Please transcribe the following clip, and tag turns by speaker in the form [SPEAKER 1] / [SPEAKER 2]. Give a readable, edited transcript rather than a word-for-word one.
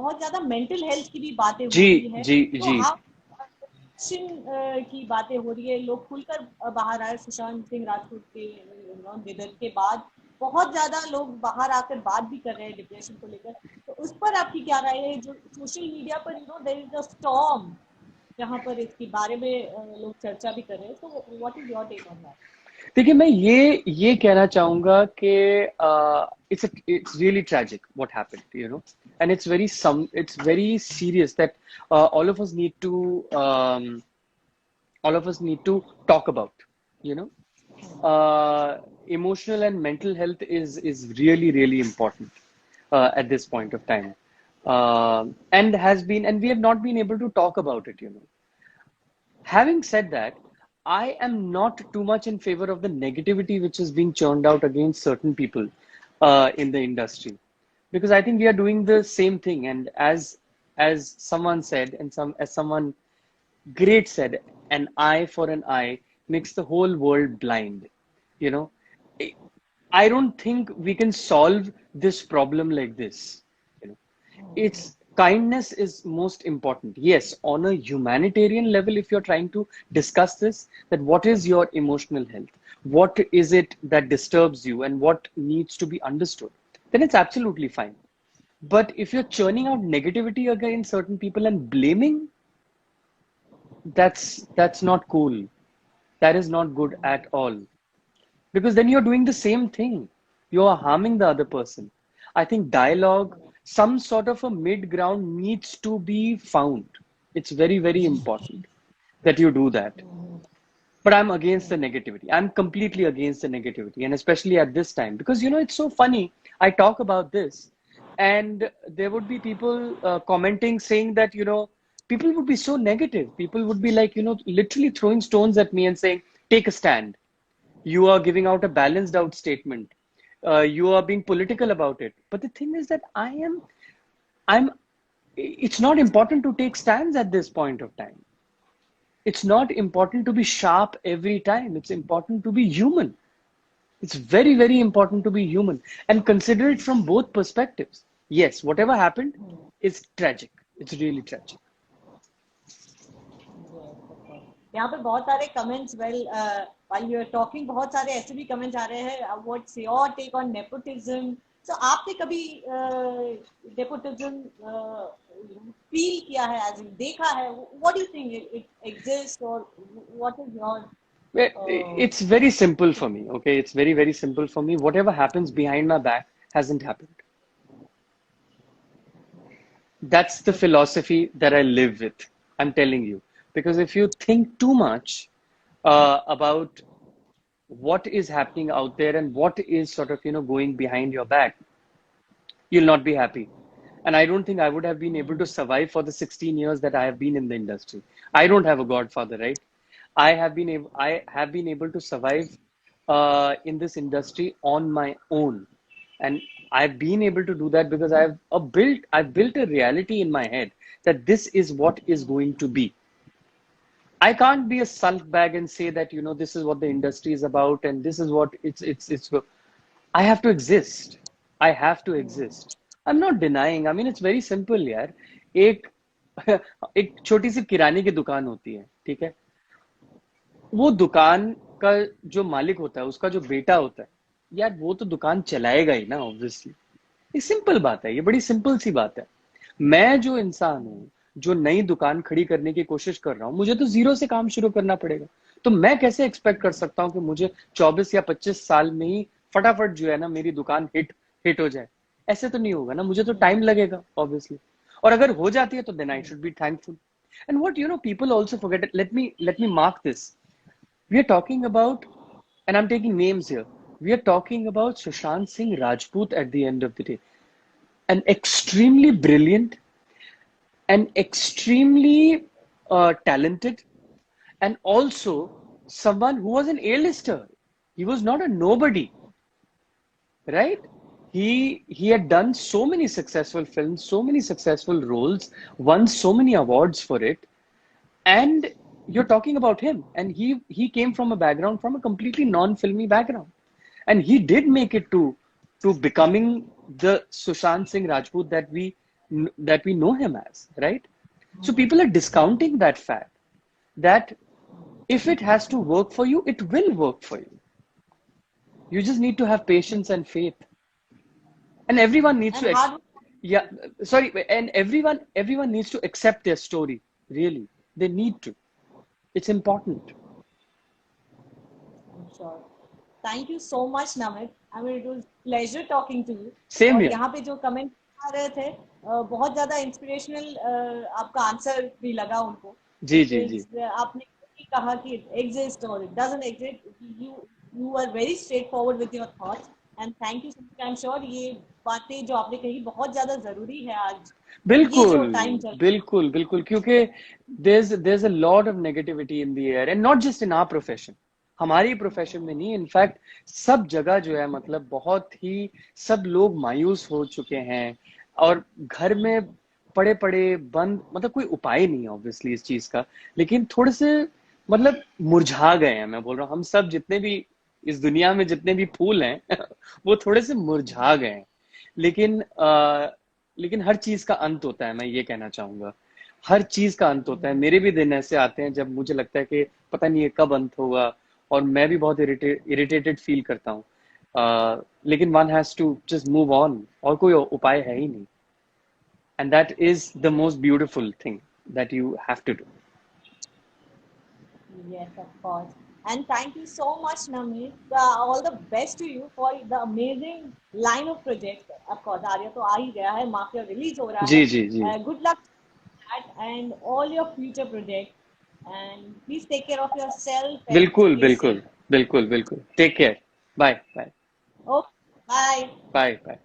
[SPEAKER 1] बहुत ज्यादा mental health की भी बातें हो
[SPEAKER 2] जी
[SPEAKER 1] रही है,
[SPEAKER 2] जी
[SPEAKER 1] तो
[SPEAKER 2] जी।
[SPEAKER 1] आप की बातें हो रही है, लोग खुलकर बाहर आए सुशांत सिंह राजपूत के निधन के बाद। बहुत ज्यादा लोग बाहर आकर बात भी कर रहे हैं डिप्रेशन को लेकर। तो उस पर आपकी क्या राय है? जो सोशल मीडिया पर देयर इज अ स्टॉर्म जहाँ पर इसके बारे में लोग चर्चा भी कर रहे हैं, तो what is your take on that?
[SPEAKER 2] देखिए, मैं ये कहना चाहूंगा कि it's really tragic what happened, you know, and it's very serious that all of us need to all of us need to talk about, you know. Emotional and mental health is really important at this point of time, and has been, and we have not been able to talk about it, you know. Having said that, I am not too much in favor of the negativity which is being churned out against certain people in the industry, because I think we are doing the same thing. And as someone said, and as someone great said, an eye for an eye makes the whole world blind. You know, I don't think we can solve this problem like this. You know, it's kindness is most important. Yes, on a humanitarian level, if you're trying to discuss this, that what is your emotional health, what is it that disturbs you, and what needs to be understood, then it's absolutely fine. But if you're churning out negativity against certain people and blaming, that's not cool. That is not good at all. Because then you're doing the same thing. You are harming the other person. I think dialogue, some sort of a mid ground needs to be found. It's very important that you do that. But I'm against the negativity. I'm completely against the negativity. And especially at this time, because, you know, it's so funny. I talk about this, and there would be people commenting saying that, you know, people would be so negative. People would be like, you know, literally throwing stones at me and saying, take a stand. You are giving out a balanced out statement. You are being political about it. But the thing is that I'm, it's not important to take stands at this point of time. It's not important to be sharp every time. It's important to be human. It's very important to be human and consider it from both perspectives. Yes, whatever happened is tragic. It's really tragic.
[SPEAKER 1] यहाँ पे बहुत सारे comments, well while you are talking बहुत सारे ऐसे भी comments आ रहे हैं, what's your take on nepotism? So आपने कभी नेपोटिज्म फील किया है, एज इन देखा है? What do you think it exist, और what is your
[SPEAKER 2] Well, it's very simple for me. Okay, it's very simple for me. Whatever happens behind my back hasn't happened. That's the philosophy that I live with. I'm telling you. Because if you think too much about what is happening out there and what is sort of, you know, going behind your back, you'll not be happy. And I don't think I would have been able to survive for the 16 years that I have been in the industry. I don't have a godfather, right? I have been able to survive in this industry on my own, and I've been able to do that because I've built a reality in my head that this is what is going to be. I can't be a sulk bag and say that, you know, this is what the industry is about and this is what it's. I have to exist. I have to exist. I'm not denying. I mean, it's very simple, यार. एक एक छोटी सी किराने की दुकान होती है, ठीक है? वो दुकान का जो मालिक होता है, उसका जो बेटा होता है, यार वो तो दुकान चलाएगा ही ना, ऑब्वियसली। ये सिंपल बात है, ये बड़ी सिंपल सी बात है। मैं जो इंसान हूँ, जो नई दुकान खड़ी करने की कोशिश कर रहा हूँ, मुझे तो जीरो से काम शुरू करना पड़ेगा। तो मैं कैसे एक्सपेक्ट कर सकता हूँ कि मुझे 24 या 25 साल में ही फटाफट जो है ना मेरी दुकान हिट हो जाए? ऐसे तो नहीं होगा ना, मुझे तो टाइम लगेगा ऑब्वियसली। और अगर हो जाती है तो then I should be thankful. And what you know people also forget, let me mark this, we are talking about, and I'm taking names here, we are talking about Sushant Singh Rajput at the end of the day. An extremely brilliant, and extremely talented, and also someone who was an A-lister. He was not a nobody, right? He had done so many successful films, so many successful roles, won so many awards for it, and you're talking about him, and he came from a background, from a completely non-filmy background, and he did make it to becoming the Sushant Singh Rajput that we that we know him as, right? So people are discounting that fact that if it has to work for you, it will work for you. You just need to have patience and faith. And everyone needs
[SPEAKER 1] And
[SPEAKER 2] to,
[SPEAKER 1] hard.
[SPEAKER 2] yeah, sorry, and everyone needs to accept their story. Really, they need to. It's important.
[SPEAKER 1] I'm sure. Thank you so much, Namit. I mean, it was pleasure talking to you.
[SPEAKER 2] Same
[SPEAKER 1] और
[SPEAKER 2] here.
[SPEAKER 1] यहाँ पे जो comment आ रहे थे बहुत ज़्यादा inspirational आपका answer भी लगा उनको,
[SPEAKER 2] जी जी जी.
[SPEAKER 1] because आपने कहा कि it exists or it doesn't exist. You are very straightforward with your thoughts and thank you so much. I'm sure ये बातें जो आपने कही बहुत ज़्यादा ज़रूरी है आज ये जो
[SPEAKER 2] बिल्कुल
[SPEAKER 1] टाइम चल
[SPEAKER 2] बिल्कुल बिल्कुल, क्योंकि there's a lot of negativity in the air and not just in our profession. हमारी प्रोफेशन में नहीं, इनफैक्ट सब जगह जो है, मतलब बहुत ही सब लोग मायूस हो चुके हैं और घर में पड़े पड़े बंद, मतलब कोई उपाय नहीं है ऑब्वियसली इस चीज का, लेकिन थोड़े से मतलब मुरझा गए हैं. मैं बोल रहा हूँ हम सब जितने भी इस दुनिया में जितने भी फूल हैं वो थोड़े से मुरझा गए हैं. लेकिन लेकिन हर चीज का अंत होता है, मैं ये कहना चाहूंगा. हर चीज का अंत होता है. मेरे भी दिन ऐसे आते हैं जब मुझे लगता है कि पता नहीं ये कब अंत होगा, और मैं भी बहुत इरिटेटेड फील करता हूँ. लेकिन one has to just move on, और कोई उपाय है ही नहीं. And that is the most beautiful thing that you have to do.
[SPEAKER 1] Yes, of course. And thank you so much, Namit. All the best to you for the amazing line of projects. Of course, Arya तो आ ही गया है, Mafia release हो रहा है.
[SPEAKER 2] जी जी जी.
[SPEAKER 1] Good luck to that and all your future projects. And please take care of yourself and
[SPEAKER 2] बिल्कुल
[SPEAKER 1] stay
[SPEAKER 2] बिल्कुल
[SPEAKER 1] safe.
[SPEAKER 2] बिल्कुल बिल्कुल. Take care. Bye bye
[SPEAKER 1] Okay, bye.
[SPEAKER 2] Bye bye.